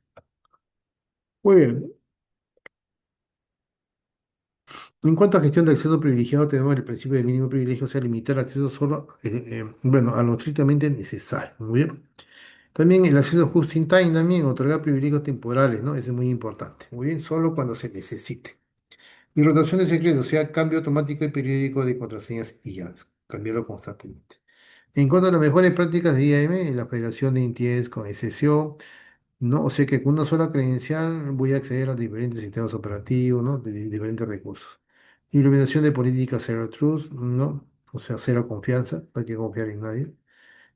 Muy bien. En cuanto a gestión de acceso privilegiado, tenemos el principio de mínimo privilegio, o sea, limitar el acceso solo, bueno, a lo estrictamente necesario, ¿muy bien? También el acceso just in time, también otorgar privilegios temporales, ¿no? Eso es muy importante, muy bien, solo cuando se necesite. Y rotación de secretos, o sea, cambio automático y periódico de contraseñas y llaves, cambiarlo constantemente. En cuanto a las mejores prácticas de IAM, la federación de entidades con excepción, ¿no? O sea que con una sola credencial voy a acceder a diferentes sistemas operativos, ¿no? De diferentes recursos. Implementación de políticas Zero Trust, ¿no? O sea, cero confianza, no hay que confiar en nadie.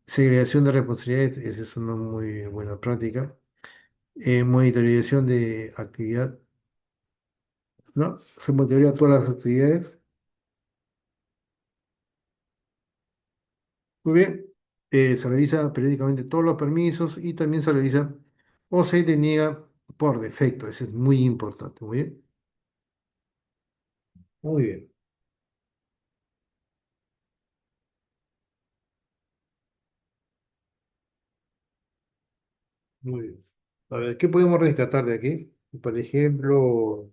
Segregación de responsabilidades, esa es una muy buena práctica. Monitorización de actividad, ¿no? Se monitorea todas las actividades. Muy bien. Se revisa periódicamente todos los permisos y también se revisa o se deniega por defecto. Eso es muy importante. Muy bien. Muy bien. Muy bien. A ver, ¿qué podemos rescatar de aquí? Por ejemplo,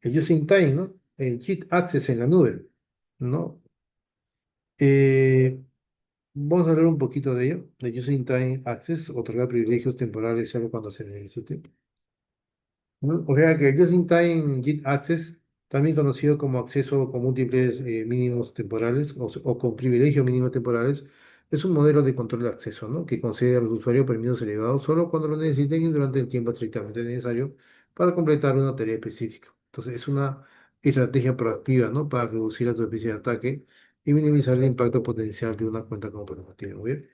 el Using Time, ¿no? El Cheat Access en la nube, ¿no? Eh, Vamos a hablar un poquito de ello, de Using Time Access, otorgar privilegios temporales solo cuando se necesite. ¿No? O sea que Just-in-Time Git Access, también conocido como acceso con múltiples mínimos temporales o con privilegios mínimos temporales, es un modelo de control de acceso, ¿no? Que concede a los usuarios permisos elevados solo cuando lo necesiten y durante el tiempo estrictamente necesario para completar una tarea específica. Entonces, es una estrategia proactiva, ¿no? Para reducir la superficie de ataque y minimizar el impacto potencial de una cuenta comprometida. Muy bien.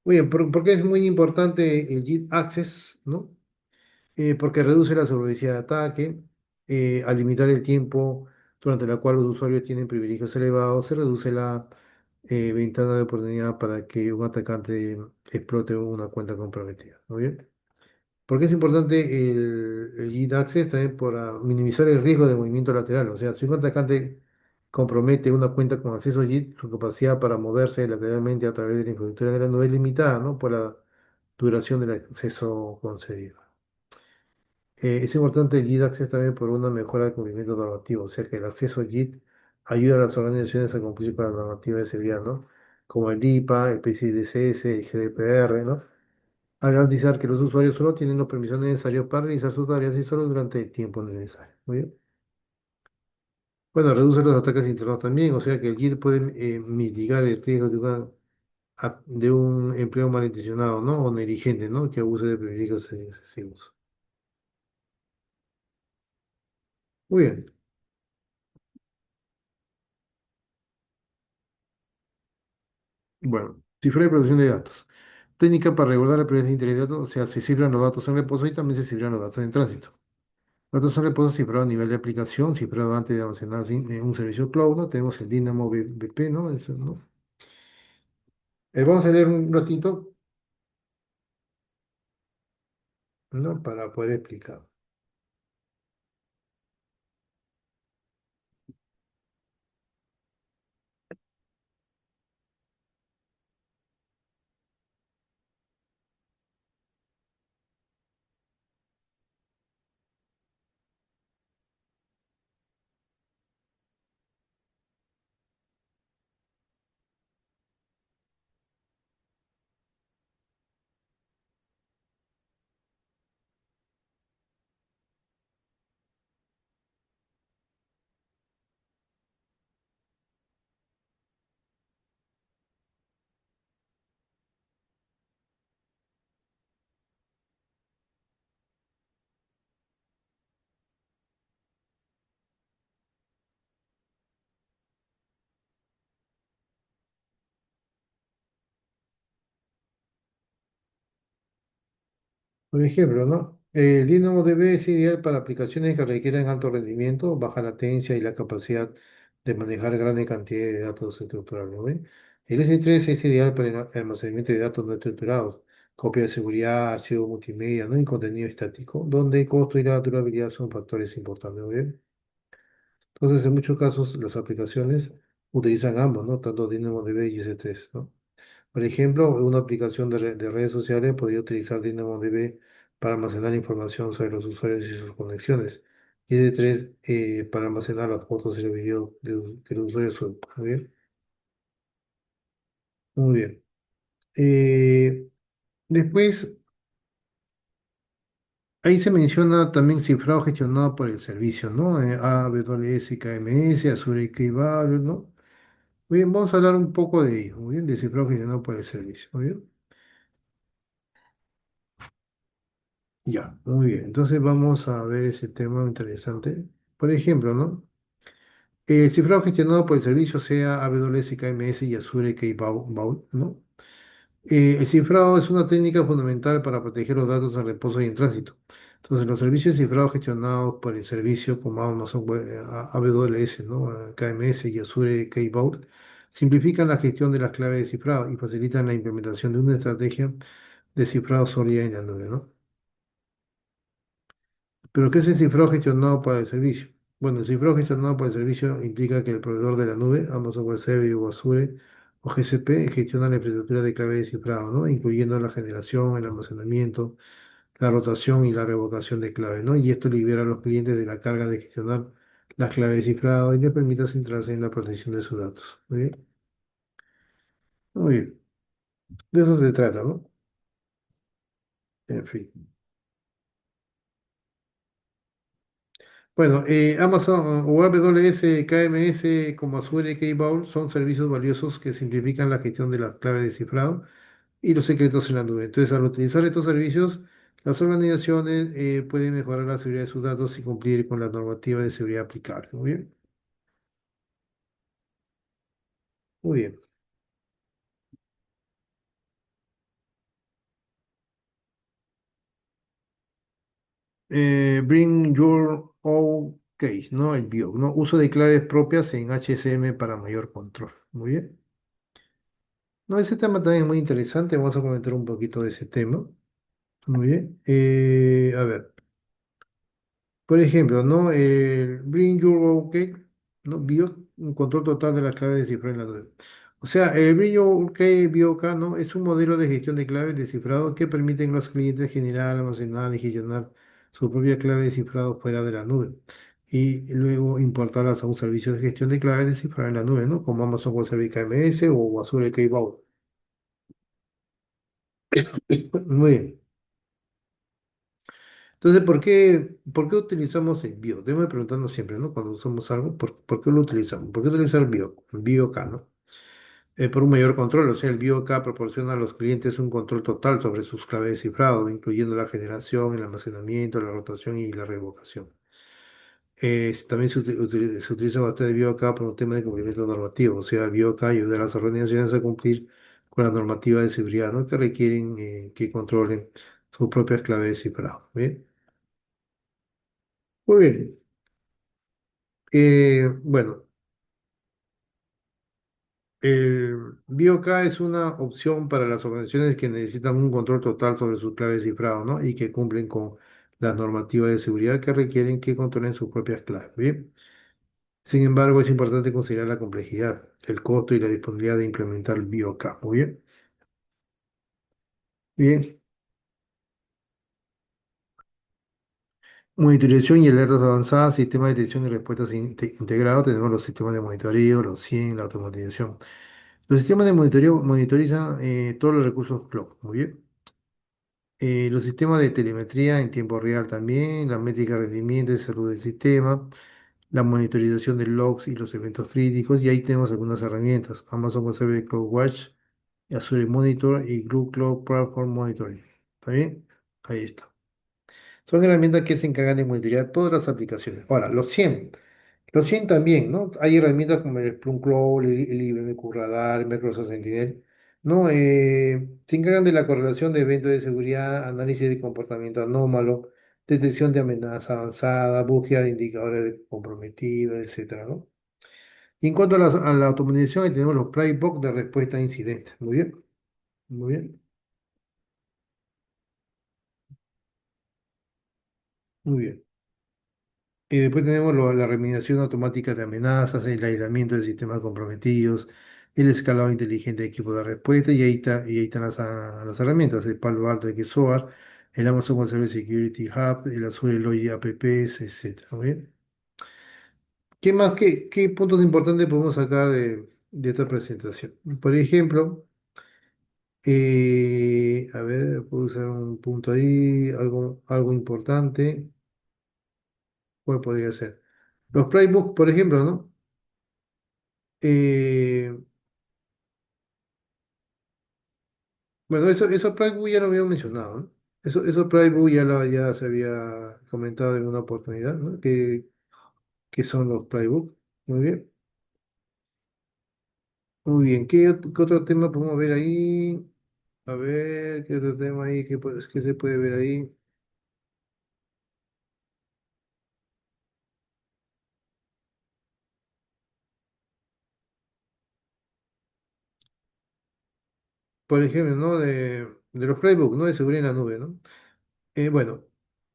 Muy bien, ¿por qué es muy importante el Git Access, ¿no? Porque reduce la supervivencia de ataque, al limitar el tiempo durante el cual los usuarios tienen privilegios elevados, se reduce la ventana de oportunidad para que un atacante explote una cuenta comprometida. ¿Muy bien? ¿Por qué es importante el Git Access? También para minimizar el riesgo de movimiento lateral. O sea, si un atacante compromete una cuenta con acceso a Git, su capacidad para moverse lateralmente a través de la infraestructura de la nube es limitada, ¿no? Por la duración del acceso concedido. Es importante el JIT Access también por una mejora del cumplimiento normativo, o sea que el acceso a JIT ayuda a las organizaciones a cumplir con la normativa de seguridad, ¿no? Como el DIPA, el PCI-DSS, el GDPR, ¿no? A garantizar que los usuarios solo tienen los permisos necesarios para realizar sus tareas y solo durante el tiempo necesario. Muy bien. Bueno, reduce los ataques internos también, o sea que el JIT puede mitigar el riesgo de un empleo malintencionado, ¿no? O negligente, ¿no? Que abuse de privilegios excesivos. Muy bien. Bueno, cifra de protección de datos. Técnica para regular la privacidad de integridad de datos, o sea, se cifran los datos en reposo y también se cifran los datos en tránsito. Los datos en reposo cifrados a nivel de aplicación, cifrado antes de almacenarse en un servicio cloud, ¿no? Tenemos el Dynamo BP, ¿no? Eso, ¿no? Vamos a leer un ratito, ¿no? Para poder explicar. Por ejemplo, ¿no? El DynamoDB es ideal para aplicaciones que requieran alto rendimiento, baja latencia y la capacidad de manejar grandes cantidades de datos estructurados, ¿no ven? El S3 es ideal para el almacenamiento de datos no estructurados, copia de seguridad, archivo multimedia, ¿no? Y contenido estático, donde el costo y la durabilidad son factores importantes, ¿no ven? Entonces, en muchos casos, las aplicaciones utilizan ambos, ¿no? Tanto DynamoDB y S3, ¿no? Por ejemplo, una aplicación de redes sociales podría utilizar DynamoDB para almacenar información sobre los usuarios y sus conexiones. Y D3 para almacenar las fotos y los videos que los usuarios suben. Muy bien. Muy bien. Eh, Después, ahí se menciona también cifrado gestionado por el servicio, ¿no? AWS, KMS, Azure Key Value, ¿no? Muy bien, vamos a hablar un poco de ello, muy bien, de cifrado gestionado por el servicio, muy bien. Ya, muy bien. Entonces vamos a ver ese tema interesante. Por ejemplo, ¿no? El cifrado gestionado por el servicio sea AWS, KMS y Azure Key Vault, ¿no? El cifrado es una técnica fundamental para proteger los datos en reposo y en tránsito. Entonces, los servicios de cifrado gestionados por el servicio como AWS, ¿no? KMS y Azure Key Vault simplifican la gestión de las claves de cifrado y facilitan la implementación de una estrategia de cifrado sólida en la nube, ¿no? ¿Pero qué es el cifrado gestionado para el servicio? Bueno, el cifrado gestionado para el servicio implica que el proveedor de la nube, Amazon Web Service o Azure o GCP, gestiona la infraestructura de clave de cifrado, ¿no? Incluyendo la generación, el almacenamiento, la rotación y la revocación de clave, ¿no? Y esto libera a los clientes de la carga de gestionar las claves de cifrado y les permite centrarse en la protección de sus datos. Muy bien, muy bien. De eso se trata, ¿no? En fin. Bueno, Amazon o AWS, KMS como Azure Key Vault son servicios valiosos que simplifican la gestión de las claves de cifrado y los secretos en la nube. Entonces, al utilizar estos servicios, las organizaciones pueden mejorar la seguridad de sus datos y cumplir con la normativa de seguridad aplicable. Muy bien, muy bien. Bring your own case, ¿no? El BIOC, ¿no? Uso de claves propias en HSM para mayor control. Muy bien. No, ese tema también es muy interesante. Vamos a comentar un poquito de ese tema. Muy bien. A ver, por ejemplo, ¿no? El Bring Your Own Cake, ¿no? Un control total de las claves de cifrado en la nube. O sea, el Bring Your Own Cake BioK, ¿no? Es un modelo de gestión de claves de cifrado que permiten a los clientes generar, almacenar y gestionar su propia clave de cifrado fuera de la nube. Y luego importarlas a un servicio de gestión de claves de cifrado en la nube, ¿no? Como Amazon Web Service KMS o Azure Key Vault. Muy bien. Entonces, ¿por qué utilizamos el bio? Debemos preguntarnos siempre, ¿no? Cuando usamos algo, ¿por qué lo utilizamos? ¿Por qué utilizar BioK, ¿no? Por un mayor control, o sea, el BioK proporciona a los clientes un control total sobre sus claves de cifrado, incluyendo la generación, el almacenamiento, la rotación y la revocación. También se utiliza bastante el BioK por un tema de cumplimiento normativo, o sea, el BioK ayuda a las organizaciones a cumplir con la normativa de seguridad, ¿no? Que requieren que controlen sus propias claves de cifrado. ¿Bien? Muy bien. Bueno, el BioK es una opción para las organizaciones que necesitan un control total sobre sus claves de cifrado, ¿no? Y que cumplen con las normativas de seguridad que requieren que controlen sus propias claves. Bien. Sin embargo, es importante considerar la complejidad, el costo y la disponibilidad de implementar el BioK. Muy bien. Bien. Monitorización y alertas avanzadas, sistema de detección y respuestas integrados. Tenemos los sistemas de monitoreo, los CIEM, la automatización. Los sistemas de monitoreo monitorizan todos los recursos cloud. Muy bien. Los sistemas de telemetría en tiempo real también, la métrica de rendimiento y salud del sistema, la monitorización de logs y los eventos críticos, y ahí tenemos algunas herramientas, Amazon Web Services CloudWatch, Azure Monitor y Google Cloud Platform Monitoring. ¿Está bien? Ahí está. Son herramientas que se encargan de monitorear todas las aplicaciones. Ahora, los 100 también, ¿no? Hay herramientas como el Splunk Cloud, el IBM Radar, el Microsoft Sentinel, ¿no? Se encargan de la correlación de eventos de seguridad, análisis de comportamiento anómalo, detección de amenaza avanzada, búsqueda de indicadores de comprometidos, etcétera, ¿no? Y en cuanto a la automatización, ahí tenemos los playbook de respuesta a incidentes. Muy bien, muy bien, muy bien. Y después tenemos la remediación automática de amenazas, el aislamiento de sistemas comprometidos, el escalado inteligente de equipos de respuesta, y ahí están las herramientas, el Palo Alto XOAR, el Amazon Web Service Security Hub, el Azure Logi APPs, etcétera. Muy bien. ¿Qué más, qué puntos importantes podemos sacar de esta presentación? Por ejemplo, a ver, puedo usar un punto ahí, algo importante. ¿Cuál podría ser? Los playbooks, por ejemplo, ¿no? Eh, bueno, eso Plague ya lo habíamos mencionado, ¿no? Eso Playbook ya se había comentado en una oportunidad, ¿no? ¿Qué son los Playbook? Muy bien. Muy bien. ¿Qué otro tema podemos ver ahí? A ver, ¿qué otro tema ahí? ¿Qué se puede ver ahí? Por ejemplo, ¿no? De los Playbook, ¿no? De seguridad en la nube, ¿no? Bueno,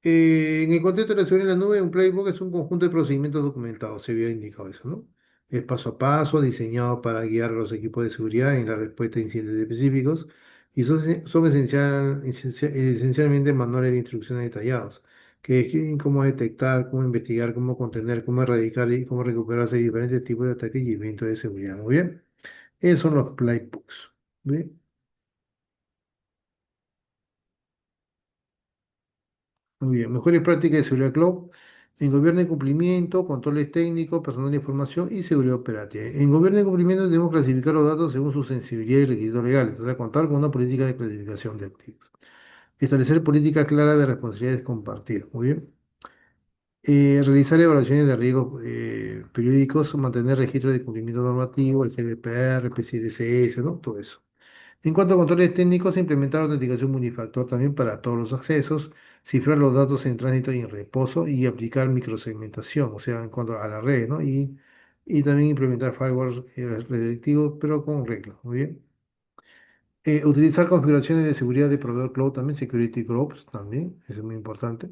en el contexto de la seguridad en la nube, un playbook es un conjunto de procedimientos documentados, se había indicado eso, ¿no? Es paso a paso, diseñado para guiar a los equipos de seguridad en la respuesta a incidentes específicos y son esencialmente manuales de instrucciones detallados que describen cómo detectar, cómo investigar, cómo contener, cómo erradicar y cómo recuperarse de diferentes tipos de ataques y eventos de seguridad. Muy bien, esos son los playbooks. ¿Bien? Muy bien, mejores prácticas de seguridad cloud en gobierno y cumplimiento, controles técnicos, personal de información y seguridad operativa. En gobierno y cumplimiento debemos clasificar los datos según su sensibilidad y requisitos legales, o sea, contar con una política de clasificación de activos. Establecer políticas claras de responsabilidades compartidas. Muy bien. Realizar evaluaciones de riesgos periódicos, mantener registros de cumplimiento normativo, el GDPR, PCI-DSS, ¿no? Todo eso. En cuanto a controles técnicos, implementar autenticación multifactor también para todos los accesos, cifrar los datos en tránsito y en reposo y aplicar microsegmentación, o sea, en cuanto a la red, ¿no? Y también implementar firewalls redirectivos, pero con reglas, muy bien. Utilizar configuraciones de seguridad de proveedor cloud también, security groups también, eso es muy importante.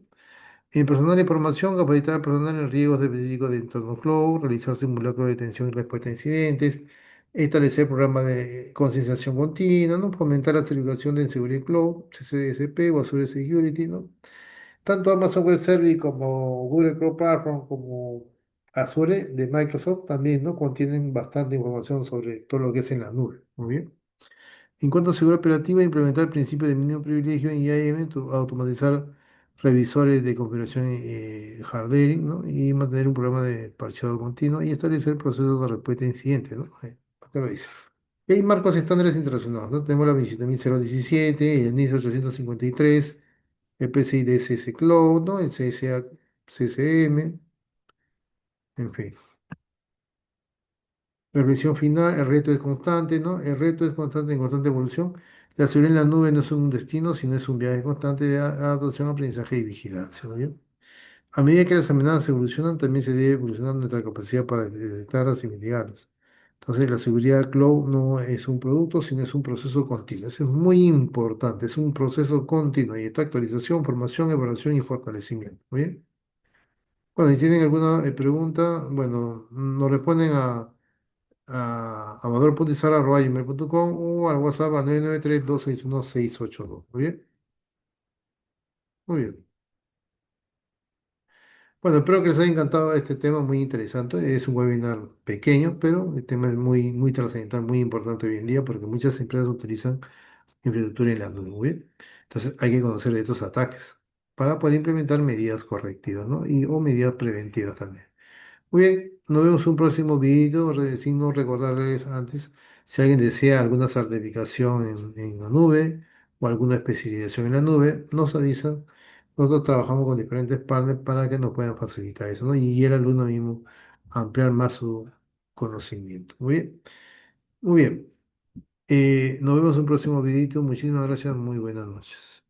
En personal de información, capacitar al personal en riesgos específicos de entorno cloud, realizar simulacros de detención y respuesta a incidentes, establecer programas de concienciación continua, ¿no? Fomentar la certificación de seguridad cloud, CCSP o Azure Security, ¿no? Tanto Amazon Web Service como Google Cloud Platform como Azure de Microsoft también, ¿no? Contienen bastante información sobre todo lo que es en la nube. Muy bien. En cuanto a seguridad operativa, implementar el principio de mínimo privilegio en IAM, automatizar revisores de configuración hardening, ¿no? Y mantener un programa de parcheado continuo y establecer procesos de respuesta a incidentes, ¿no? Acá lo dice. Y hay marcos estándares internacionales, ¿no? Tenemos la 27017, el NIS 853, el PCI DSS Cloud, ¿no? El CSA, CCM, en fin. Reflexión final, el reto es constante, ¿no? El reto es constante en constante evolución. La seguridad en la nube no es un destino, sino es un viaje constante de adaptación, aprendizaje y vigilancia, ¿no? ¿Bien? A medida que las amenazas evolucionan, también se debe evolucionar nuestra capacidad para detectarlas y mitigarlas. Entonces, la seguridad cloud no es un producto, sino es un proceso continuo. Eso es muy importante, es un proceso continuo y está actualización, formación, evaluación y fortalecimiento. ¿Muy bien? Bueno, si tienen alguna pregunta, bueno, nos responden a amador.izar@gmail.com o al WhatsApp a 993-261-682. Muy bien, muy bien. Bueno, espero que les haya encantado este tema muy interesante. Es un webinar pequeño, pero el tema es muy, muy trascendental, muy importante hoy en día porque muchas empresas utilizan infraestructura en la nube. Muy bien. Entonces hay que conocer estos ataques para poder implementar medidas correctivas, ¿no? O medidas preventivas también. Muy bien, nos vemos en un próximo video. Sin no recordarles antes, si alguien desea alguna certificación en la nube o alguna especialización en la nube, nos avisan. Nosotros trabajamos con diferentes partners para que nos puedan facilitar eso, ¿no? Y el alumno mismo ampliar más su conocimiento. Muy bien, muy bien. Nos vemos en un próximo video. Muchísimas gracias. Muy buenas noches.